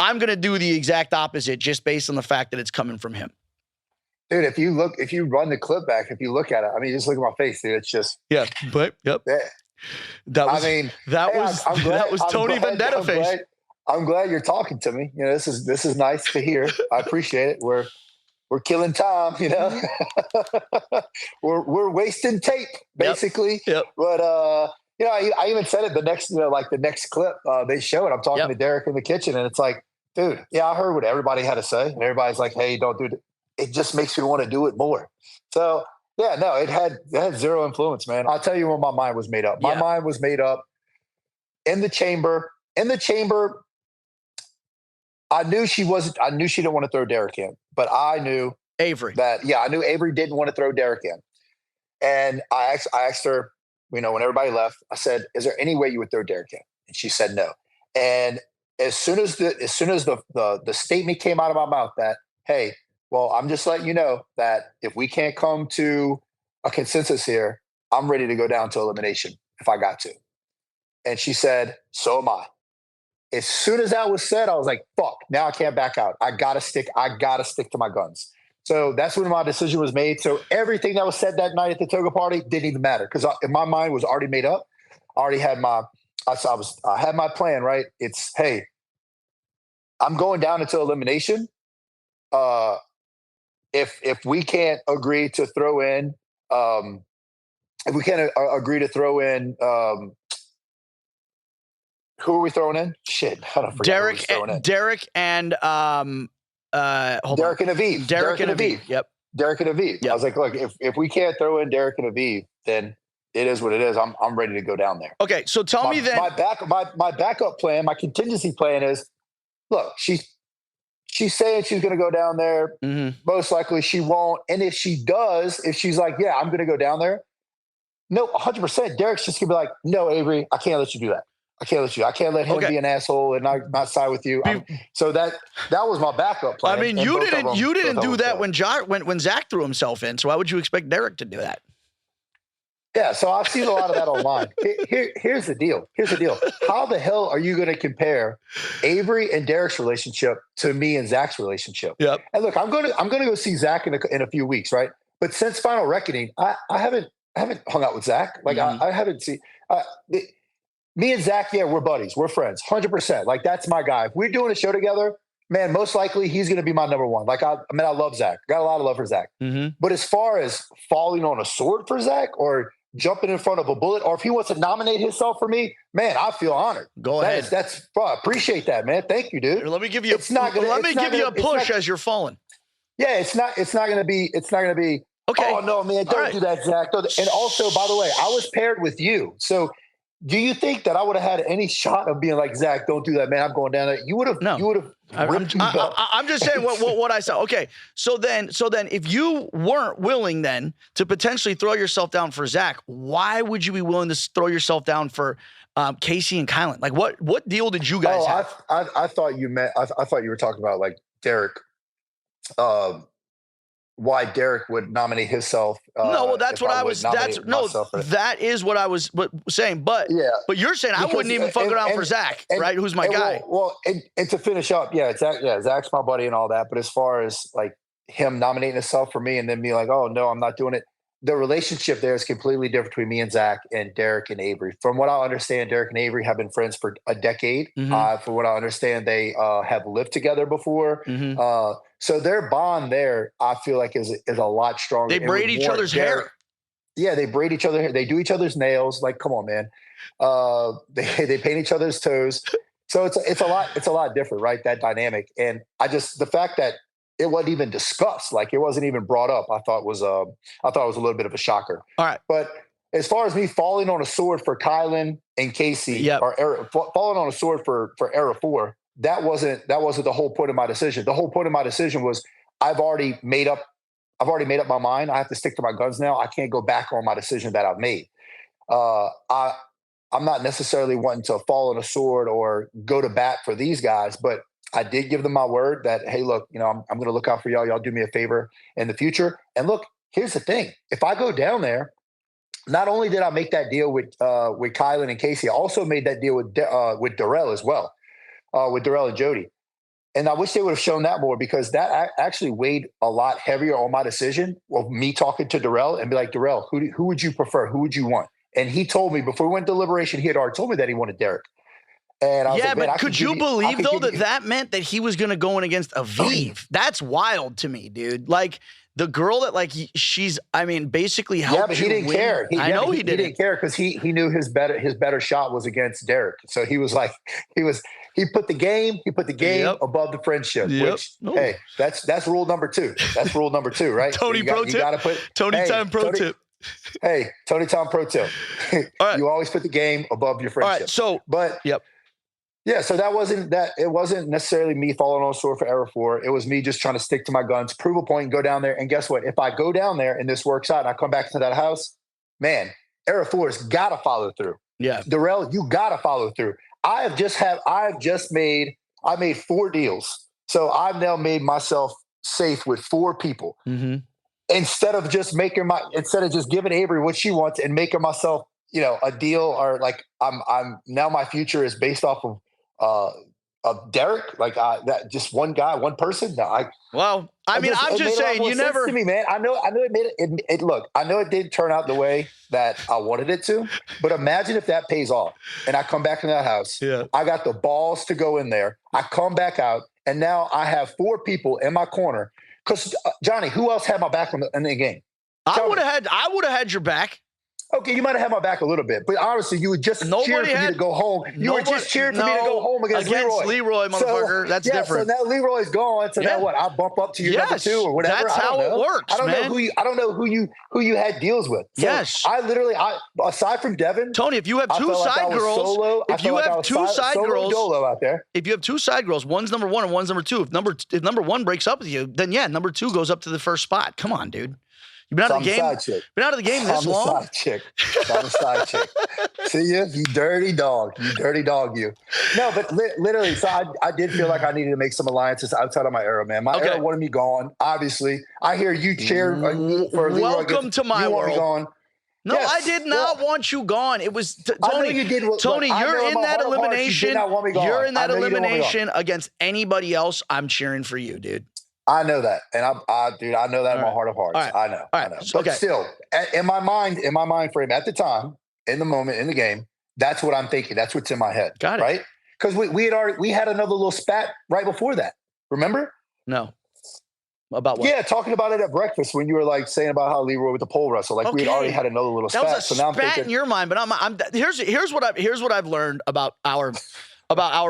I'm going to do the exact opposite just based on the fact that it's coming from him. Dude, if you run the clip back, if you look at it, I mean, just look at my face, dude. It's just. Yeah, but, yep. Yeah. That was Tony Vendetta face. I'm glad you're talking to me. This is nice to hear. I appreciate it. We're killing time, we're wasting tape basically. Yep. But I even said it the next clip they show it. I'm talking to Derek in the kitchen, and it's like, dude, I heard what everybody had to say, and everybody's like, hey, don't do it. It just makes me want to do it more. So it had zero influence, man. I'll tell you when my mind was made up. My mind was made up in the chamber. I knew she didn't want to throw Derek in, but I knew Avery. I knew Avery didn't want to throw Derek in. And I asked her, when everybody left, I said, is there any way you would throw Derek in? And she said no. And as soon as the statement came out of my mouth that, hey, well, I'm just letting you know that if we can't come to a consensus here, I'm ready to go down to elimination if I got to. And she said, so am I. As soon as that was said, I was like, fuck, now I can't back out. I gotta stick to my guns. So that's when my decision was made. So everything that was said that night at the toga party didn't even matter because my mind was already made up. I already had I had my plan, right? It's, hey, I'm going down into elimination. If we can't agree to throw in, who are we throwing in? Shit, I don't forget. Derek and Derek and Aviv. Derek and Aviv. Yep. Derek and Aviv. Yep. I was like, look, if we can't throw in Derek and Aviv, then it is what it is. I'm ready to go down there. Okay, so tell me then. My backup plan, my contingency plan is, look, she's saying she's going to go down there. Mm-hmm. Most likely she won't. And if she does, if she's like, yeah, I'm going to go down there. No, 100%. Derek's just going to be like, no, Avery, I can't let you do that. I can't let him be an asshole and not side with you. So that was my backup plan. I mean, you didn't do that when Zach threw himself in. So why would you expect Derek to do that? Yeah, so I've seen a lot of that online. Here's the deal. How the hell are you going to compare Avery and Derek's relationship to me and Zach's relationship? Yep. And look, I'm going to go see Zach in a few weeks, right? But since Final Reckoning, I haven't hung out with Zach. Like I haven't seen. Me and Zach, we're buddies. We're friends, 100%. Like, that's my guy. If we're doing a show together, man, most likely he's going to be my number one. Like, I mean, I love Zach. Got a lot of love for Zach. Mm-hmm. But as far as falling on a sword for Zach or jumping in front of a bullet, or if he wants to nominate himself for me, man, I feel honored. Go ahead. I appreciate that, man. Thank you, dude. Let me give you a push as you're falling. Yeah, it's not going to be. Okay. Oh no, man, don't do that, Zach. And also, by the way, I was paired with you. So, do you think that I would have had any shot of being like, Zach, don't do that, man? I'm going down there. You would have. No. You would have. I'm just saying what I saw. Okay, so then, if you weren't willing then to potentially throw yourself down for Zach, why would you be willing to throw yourself down for Casey and Kylan? Like, what deal did you guys have? I thought you meant. I thought you were talking about like Derek. Why Derek would nominate himself. No, well, that's what I was. That is what I was saying. But but you're saying I wouldn't even fuck around for Zach, right? Who's my guy? Well, and to finish up, Zach's my buddy and all that. But as far as like him nominating himself for me and then being like, oh no, I'm not doing it. The relationship there is completely different between me and Zach and Derek and Avery. From what I understand, Derek and Avery have been friends for a decade. Mm-hmm. From what I understand, they have lived together before. Mm-hmm. So their bond there, I feel like is a lot stronger. They braid each other's hair. Yeah, they braid each other hair. They do each other's nails. Like, come on, man. They paint each other's toes. So it's a lot different, right? That dynamic. And the fact that it wasn't even discussed, like it wasn't even brought up, I thought was a little bit of a shocker. All right. But as far as me falling on a sword for Kylan and Casey, or falling on a sword for Era 4, that wasn't the whole point of my decision. The whole point of my decision was I've already made up my mind. I have to stick to my guns now. I can't go back on my decision that I've made. I'm not necessarily wanting to fall on a sword or go to bat for these guys, but I did give them my word that, hey, look, I'm going to look out for y'all. Y'all do me a favor in the future. And look, here's the thing. If I go down there, not only did I make that deal with Kylan and Casey, I also made that deal with Darrell as well, with Darrell and Jody. And I wish they would have shown that more, because that actually weighed a lot heavier on my decision of me talking to Darrell and be like, Darrell, who would you prefer? Who would you want? And he told me before we went to deliberation, he had already told me that he wanted Derek. And I was like, but could you believe, though, that meant that he was going to go in against Aviv? That's wild to me, dude. Like, the girl that, like, she's, I mean, basically helped. Yeah, but he didn't care. I know he didn't. He didn't care because he knew his better shot was against Derek. So he was like, he put the game above the friendship. Which, hey, that's rule number 2. That's rule number 2, right? Tony pro tip. Tony time pro tip. Hey, Tony Tom pro tip. All right. You always put the game above your friendship. All right, so, but yeah, so it wasn't necessarily me falling on a sword for Era 4. It was me just trying to stick to my guns, prove a point, and go down there. And guess what? If I go down there and this works out and I come back to that house, man, Era 4's got to follow through. Yeah. Darrell, you got to follow through. I made 4 deals. So I've now made myself safe with 4 people. Mm-hmm. Instead of just giving Avery what she wants and making myself, a deal, or like I'm now my future is based off of Derek, like that just one guy, one person. No, I'm just saying, you never. To me, man. I know it made it. Look, I know it didn't turn out the way that I wanted it to, but imagine if that pays off, and I come back in that house. Yeah. I got the balls to go in there. I come back out, and now I have 4 people in my corner. Because Johnny, who else had my back in the game? I would have had your back. Okay, you might have had my back a little bit, but honestly, you would just cheer for me to go home. You were just cheering for me to go home against Leroy, motherfucker. So, that's different. So now Leroy's gone. So now what? I bump up to your number 2 or whatever. That's how it works. I don't know who you had deals with. So yes. I aside from Devin, Tony, if you have 2 side girls, if you have 2 side girls out there, if you have 2 side girls, one's number 1 and one's number 2. If number 1 breaks up with you, then number 2 goes up to the first spot. Come on, dude. You've been out of the game. Been out of the game this long. I'm a side chick. See you dirty dog. You dirty dog. You. No, but literally. So I did feel like I needed to make some alliances outside of my era, man. My era wanted me gone. Obviously, I hear you cheer for Leroy. Welcome to my world. Me gone. No, yes. I did not want you gone. It was Tony. You did. Tony, you're in that elimination. You're in that elimination against anybody else. I'm cheering for you, dude. I know that, and I know that in my heart of hearts. Right. I know. But still, in my mind frame at the time, in the moment, in the game, that's what I'm thinking. That's what's in my head. Got it. Right? Because we had another little spat right before that. Remember? No. About what? Yeah, talking about it at breakfast when you were like saying about how Leroy with the pole wrestle. Like we had already had another little that spat. Was a so now I'm spat thinking, in your mind, but here's what I've learned about our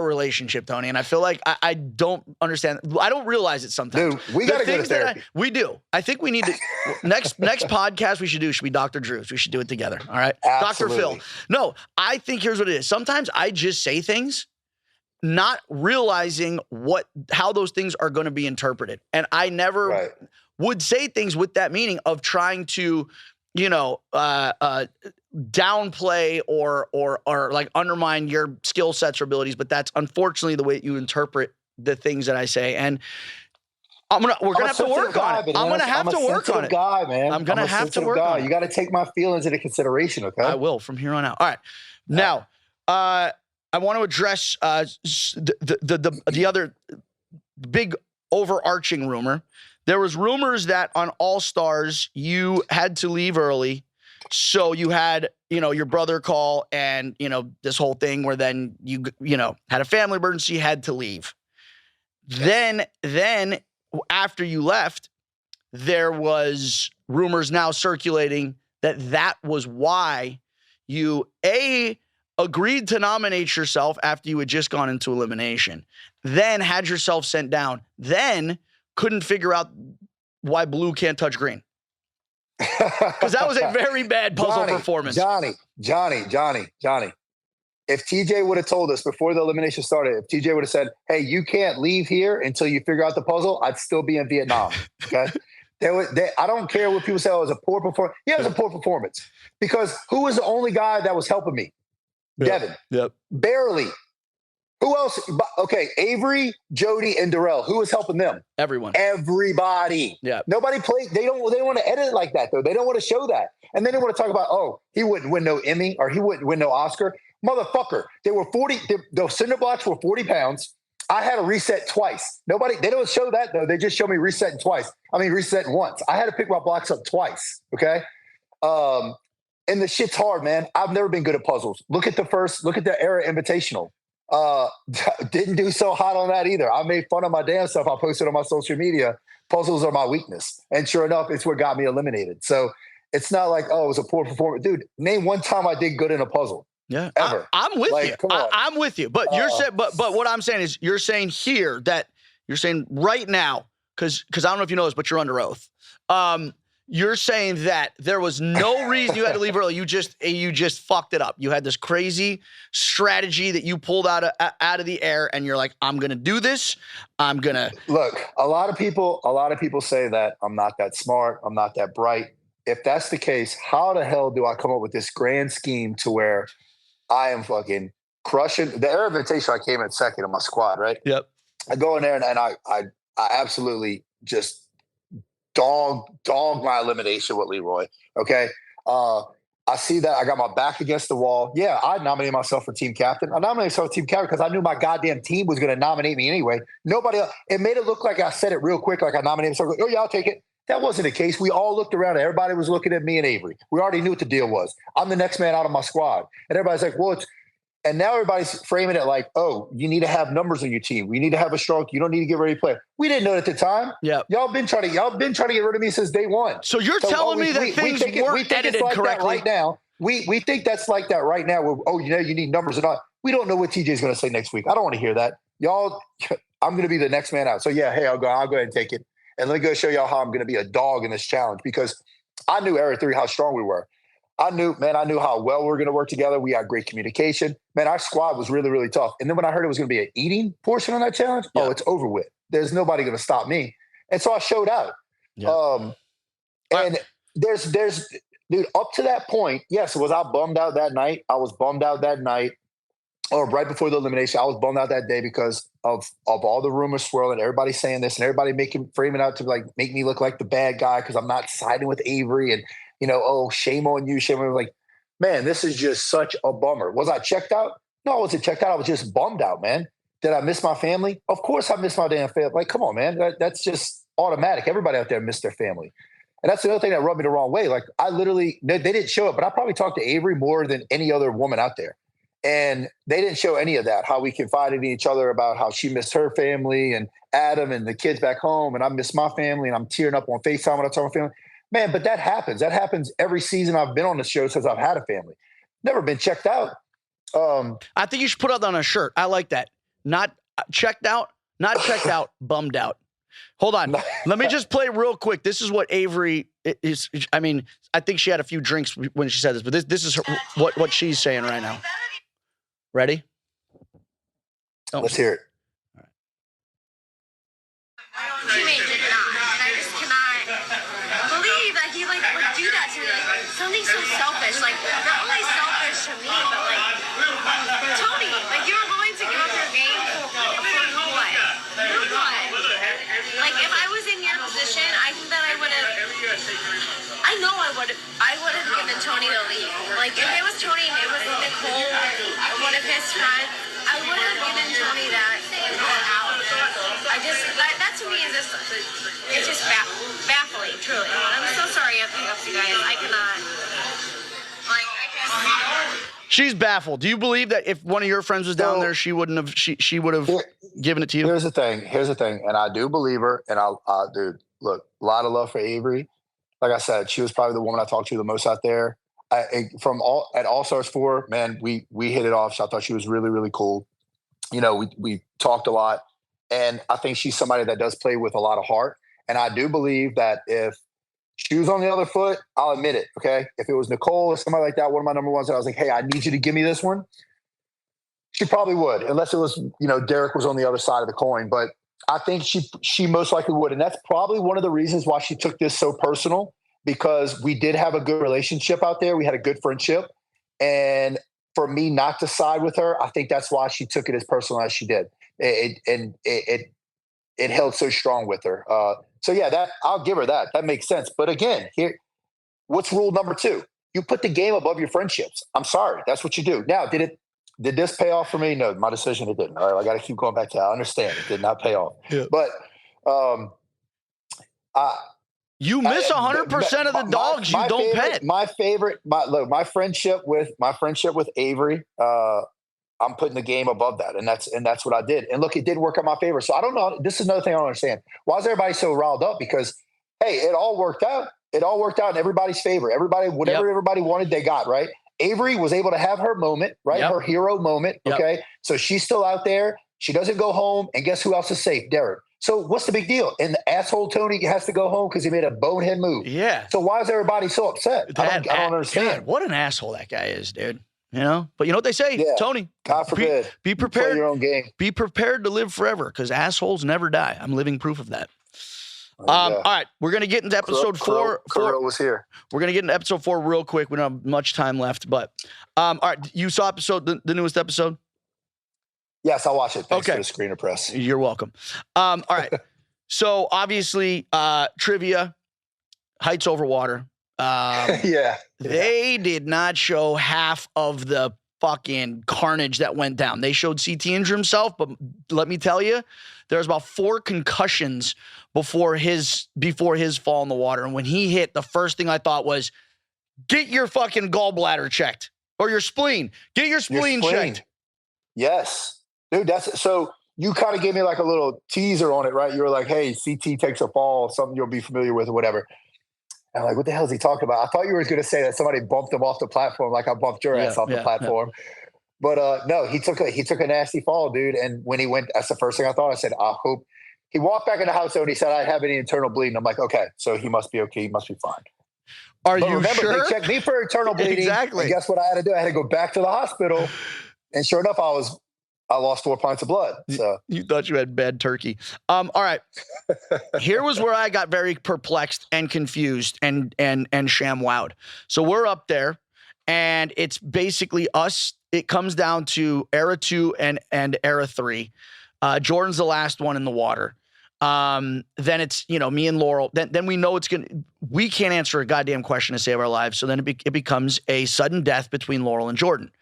relationship, Tony. And I feel like I don't understand. I don't realize it sometimes. Dude, we got to go to therapy. We do. I think we need to next podcast we should be Dr. Drew's. We should do it together. All right. Absolutely. Dr. Phil. No, I think here's what it is. Sometimes I just say things not realizing how those things are going to be interpreted. And I never would say things with that meaning of trying to, downplay or like undermine your skill sets or abilities. But that's unfortunately the way you interpret the things that I say. And we're gonna have to work on it. I'm gonna have to work on it. I'm gonna have to work on it. You got to take my feelings into consideration. Okay. I will from here on out. All right. Now, I want to address the other big overarching rumor. There was rumors that on All-Stars you had to leave early, so you had your brother call and this whole thing where then you had a family emergency, had to leave. Then after you left, there was rumors now circulating that was why you agreed to nominate yourself after you had just gone into elimination, then had yourself sent down, then couldn't figure out why blue can't touch green. Because that was a very bad puzzle performance. Johnny. If TJ would have told us before the elimination started, if TJ would have said, hey, you can't leave here until you figure out the puzzle, I'd still be in Vietnam. Okay. I don't care what people say, it was a poor performance. Yeah, it was a poor performance. Because who was the only guy that was helping me? Devin. Yep. Barely. Who else? Okay, Avery, Jody, and Darrell. Who was helping them? Everyone. Everybody. Yeah. Nobody played. They don't want to edit it like that, though. They don't want to show that. And then they want to talk about, he wouldn't win no Emmy or he wouldn't win no Oscar. Motherfucker. They were 40. The cinder blocks were 40 pounds. I had to reset twice. They don't show that, though. They just show me resetting once. I had to pick my blocks up twice. Okay. And the shit's hard, man. I've never been good at puzzles. Look at the Era Invitational. Didn't do so hot on that either. I made fun of my damn stuff. I posted on my social media. Puzzles are my weakness. And sure enough, it's what got me eliminated. So it's not like, it was a poor performance. Dude, name one time I did good in a puzzle. Yeah. Ever. I'm with you. Come on. I'm with you. But you're saying, but what I'm saying is you're saying here that you're saying right now, because I don't know if you know this, but you're under oath. You're saying that there was no reason you had to leave early. You just fucked it up. You had this crazy strategy that you pulled out of the air, and you're like, I'm gonna do this. I'm gonna look. A lot of people say that I'm not that smart. I'm not that bright. If that's the case, how the hell do I come up with this grand scheme to where I am fucking crushing the Air Invitation? I came in second in my squad, right? Yep. I go in there and I absolutely just dog my elimination with Leroy. Okay. I see that I got my back against the wall. Yeah, I nominated myself for team captain. I nominated myself for team captain because I knew my goddamn team was going to nominate me anyway. Nobody else. It made it look like I said it real quick, like I nominated myself. Oh yeah, I'll take it. That wasn't the case. We all looked around. Everybody was looking at me and Avery. We already knew what the deal was. I'm the next man out of my squad. And everybody's like, well, and now everybody's framing it like, you need to have numbers on your team. We need to have a strong. You don't need to get ready to play. We didn't know it at the time. Yeah, y'all been trying to get rid of me since day one. So you're telling me that things weren't edited correctly right now. We think that's like that right now. Where, you need numbers and all. We don't know what TJ's going to say next week. I don't want to hear that, y'all. I'm going to be the next man out. So yeah, hey, I'll go ahead and take it, and let me go show y'all how I'm going to be a dog in this challenge because I knew Era 3 how strong we were. I knew how well we were going to work together. We had great communication. Man, our squad was really, really tough. And then when I heard it was going to be an eating portion on that challenge, it's over with. There's nobody going to stop me. And so I showed out. Yeah. And there's, dude, up to that point, yes, was I bummed out that night? I was bummed out that night, or right before the elimination. I was bummed out that day because of all the rumors swirling, everybody saying this, and everybody framing out to like make me look like the bad guy because I'm not siding with Avery and. Shame on you. Shame on you. Like, man, this is just such a bummer. Was I checked out? No, I wasn't checked out. I was just bummed out, man. Did I miss my family? Of course I miss my damn family. Like, come on, man. That's just automatic. Everybody out there missed their family. And that's the other thing that rubbed me the wrong way. Like, I literally, they didn't show it, but I probably talked to Avery more than any other woman out there. And they didn't show any of that, how we confided in each other about how she missed her family and Adam and the kids back home. And I miss my family and I'm tearing up on FaceTime when I talk to my family. Man, but that happens. That happens every season I've been on the show since I've had a family. Never been checked out. I think you should put it on a shirt. I like that. Not checked out, bummed out. Hold on. Let me just play real quick. This is what Avery is. I mean, I think she had a few drinks when she said this, but this is what she's saying right now. Ready? Oh. Let's hear it. Teammate did not, and I just cannot believe that he would do that to me. Like, something so selfish. Like, not only selfish to me, but Tony, you were willing to give up your game for what? For what? Like, if I was in your position, I think that I would have. I know I would have given Tony the lead. Like, if it was Tony and it was Nicole or one of his friends, I would have given Tony that and gone out. That to me is just, it's just baffling, truly. I'm so sorry I picked up you guys. I cannot. She's baffled. Do you believe that if one of your friends was down there, she would have given it to you? Here's the thing. And I do believe her. And dude, look, a lot of love for Avery. Like I said, she was probably the woman I talked to the most out there. At All Stars 4, man, we hit it off. So I thought she was really, really cool. You know, we talked a lot. And I think she's somebody that does play with a lot of heart. And I do believe that if she was on the other foot, I'll admit it, okay? If it was Nicole or somebody like that, one of my number ones, that I was like, hey, I need you to give me this one, she probably would, unless it was, Derek was on the other side of the coin. But I think she most likely would. And that's probably one of the reasons why she took this so personal, because we did have a good relationship out there. We had a good friendship. And for me not to side with her, I think that's why she took it as personal as she did. It held so strong with her. So yeah, that I'll give her that. That makes sense. But again, here, what's rule number 2? You put the game above your friendships. I'm sorry, that's what you do. Now, did this pay off for me? No, my decision, it didn't. All right, I got to keep going back to that. I understand it did not pay off. Yeah. But you miss 100% of the dogs you don't pet. My friendship with Avery. I'm putting the game above that, and that's what I did. And look, it did work out in my favor. So I don't know. This is another thing I don't understand. Why is everybody so riled up? Because hey, it all worked out. It all worked out in everybody's favor. Everybody wanted, they got, right. Avery was able to have her moment, right? Yep. Her hero moment. Yep. Okay, so she's still out there. She doesn't go home, and guess who else is safe? Derek. So what's the big deal? And the asshole Tony has to go home because he made a bonehead move. Yeah. So why is everybody so upset? I don't understand. God, what an asshole that guy is, dude. But you know what they say, Tony? God forbid. Be prepared. Play your own game. Be prepared to live forever, because assholes never die. I'm living proof of that. All right, we're gonna get into episode 4. Crow was here. We're gonna get into episode 4 real quick. We don't have much time left, but all right. You saw the newest episode? Yes, I'll watch it. Thanks for the screener press. You're welcome. All right. So obviously, trivia, heights over water. They did not show half of the fucking carnage that went down. They showed CT injure himself, but let me tell you, there's about 4 concussions before his fall in the water. And when he hit, the first thing I thought was, get your fucking gallbladder checked, or your spleen. Get your spleen checked. Yes, dude. So you kind of gave me like a little teaser on it, right? You were like, hey, CT takes a fall, something you'll be familiar with or whatever. And I'm like, what the hell is he talking about? I thought you were going to say that somebody bumped him off the platform, like I bumped your ass off the platform. Yeah. But no, he took a nasty fall, dude. And when he went, that's the first thing I thought. I said, I hope. He walked back in the house and he said, I have any internal bleeding. I'm like, okay, so he must be okay. He must be fine. But you sure? They checked me for internal bleeding. Exactly. And guess what I had to do? I had to go back to the hospital. And sure enough, I lost 4 pints of blood. So you thought you had bad turkey. All right. Here was where I got very perplexed and confused and ShamWowed. So we're up there, and it's basically us. It comes down to Era 2 and Era 3. Jordan's the last one in the water. Then it's, me and Laurel. Then we know we can't answer a goddamn question to save our lives. So then it becomes a sudden death between Laurel and Jordan.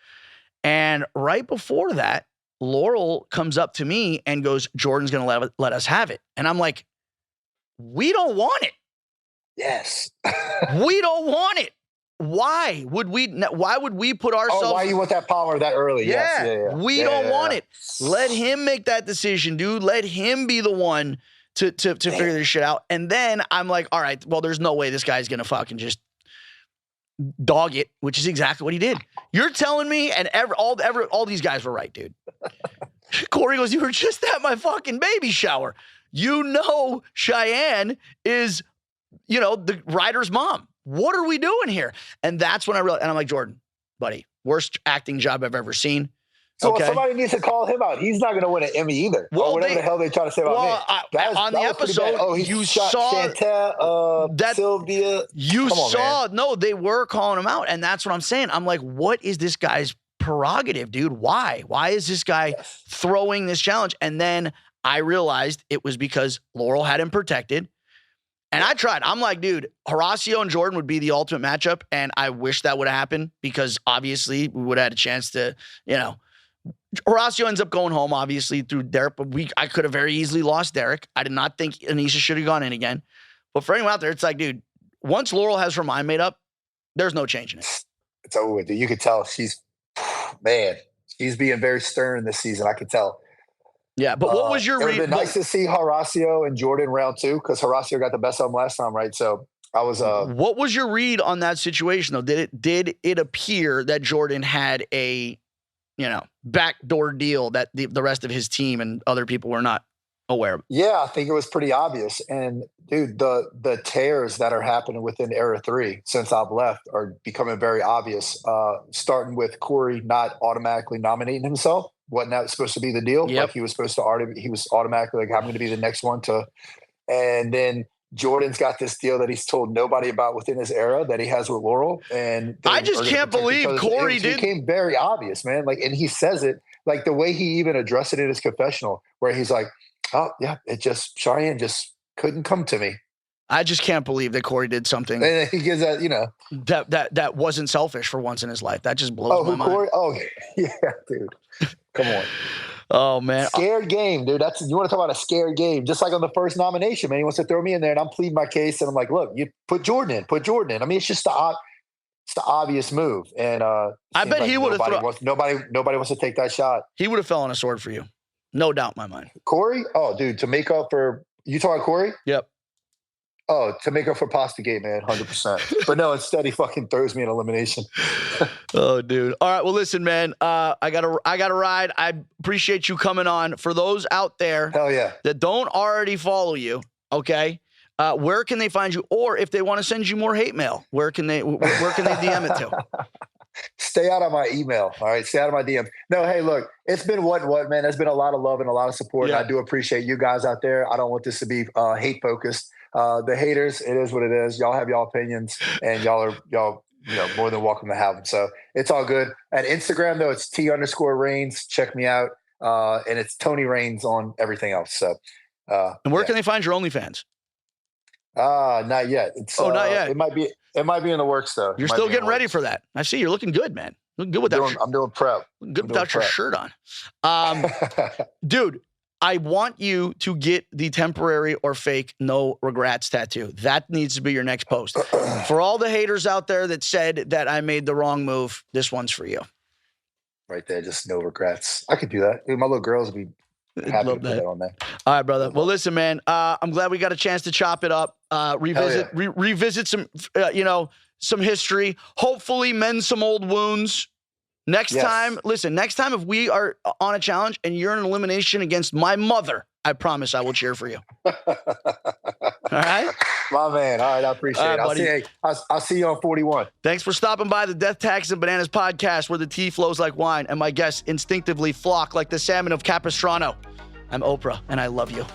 And right before that, Laurel comes up to me and goes, Jordan's going to let us have it. And I'm like, we don't want it. Yes. We don't want it. why would we put ourselves? Oh, why you want that power that early? Yeah, Yes. we don't want it. Let him make that decision, dude. Let him be the one to figure this shit out. And then I'm like, all right, well, there's no way this guy's gonna fucking just dog it, which is exactly what he did. You're telling me, and all these guys were right, dude. Corey goes, you were just at my fucking baby shower. You know Cheyenne is, the Ryder's mom. What are we doing here? And that's when I realized, and I'm like, Jordan, buddy, worst acting job I've ever seen. So somebody needs to call him out. He's not going to win an Emmy either. Well, or whatever the hell they try to say about me. On the episode, you saw Chantel, Sylvia. No, they were calling him out. And that's what I'm saying. I'm like, what is this guy's prerogative, dude? Why? Why is this guy throwing this challenge? And then I realized it was because Laurel had him protected. And I tried. I'm like, dude, Horacio and Jordan would be the ultimate matchup. And I wish that would have happened because obviously we would have had a chance to, Horacio ends up going home, obviously, through Derek. But I could have very easily lost Derek. I did not think Anisha should have gone in again. But for anyone out there, it's like, dude, once Laurel has her mind made up, there's no changing it. It's over with. You could tell she's being very stern this season. I could tell. Yeah, but what was your read? It would have been nice to see Horacio and Jordan round 2 because Horacio got the best of them last time, right? So I was. What was your read on that situation, though? Did it appear that Jordan had a, backdoor deal that the rest of his team and other people were not aware of? Yeah, I think it was pretty obvious. And dude, the tears that are happening within Era 3 since I've left are becoming very obvious. Starting with Corey not automatically nominating himself. Wasn't that supposed to be the deal? Yep. Like he was automatically like, I'm going to be the next one to, and then Jordan's got this deal that he's told nobody about within his era that he has with Laurel. And I just can't believe Corey did. It became very obvious, man. Like, and he says it like the way he even addressed it in his confessional, where he's like, oh yeah, Cheyenne just couldn't come to me. I just can't believe that Corey did something. And he gives that, that wasn't selfish for once in his life. That just blows my mind. Corey? Oh yeah, dude. Come on. Oh man. Scared game, dude. You want to talk about a scared game. Just like on the first nomination, man. He wants to throw me in there and I'm pleading my case. And I'm like, look, you put Jordan in. I mean, it's just the obvious move. And I bet he would have nobody wants to take that shot. He would have fell on a sword for you. No doubt in my mind. Corey? Oh, dude, to make up for you talking Corey? Yep. Oh, to make up for Pastagate, man, 100%. But no, instead he fucking throws me in elimination. Oh, dude. All right. Well, listen, man. I gotta ride. I appreciate you coming on. For those out there, hell yeah, that don't already follow you, okay? Where can they find you? Or if they want to send you more hate mail, where can they DM it to? Stay out of my email. All right. Stay out of my DM. No, hey, look, it's been what, man. There's been a lot of love and a lot of support. Yeah. And I do appreciate you guys out there. I don't want this to be hate focused. The haters, it is what it is. Y'all have y'all opinions and y'all more than welcome to have them. So it's all good. At Instagram though, it's T_Rains. Check me out. And it's Tony Rains on everything else. So, and where can they find your OnlyFans? Not yet. Not yet. It might be in the works though. You're still getting ready for that. I see you're looking good, man. Looking good with that. I'm doing prep. Good without your shirt on. Dude, I want you to get the temporary or fake no regrets tattoo. That needs to be your next post. For all the haters out there that said that I made the wrong move, this one's for you. Right there, just no regrets. I could do that. Dude, my little girls would be happy to put that on there. All right, brother. Well, listen, man, I'm glad we got a chance to chop it up, revisit some, some history, hopefully mend some old wounds. Next time, if we are on a challenge and you're in an elimination against my mother, I promise I will cheer for you. All right? My man. All right, I appreciate it. I'll see you on 41. Thanks for stopping by the Death Taxes and Bananas podcast, where the tea flows like wine and my guests instinctively flock like the salmon of Capistrano. I'm Oprah, and I love you.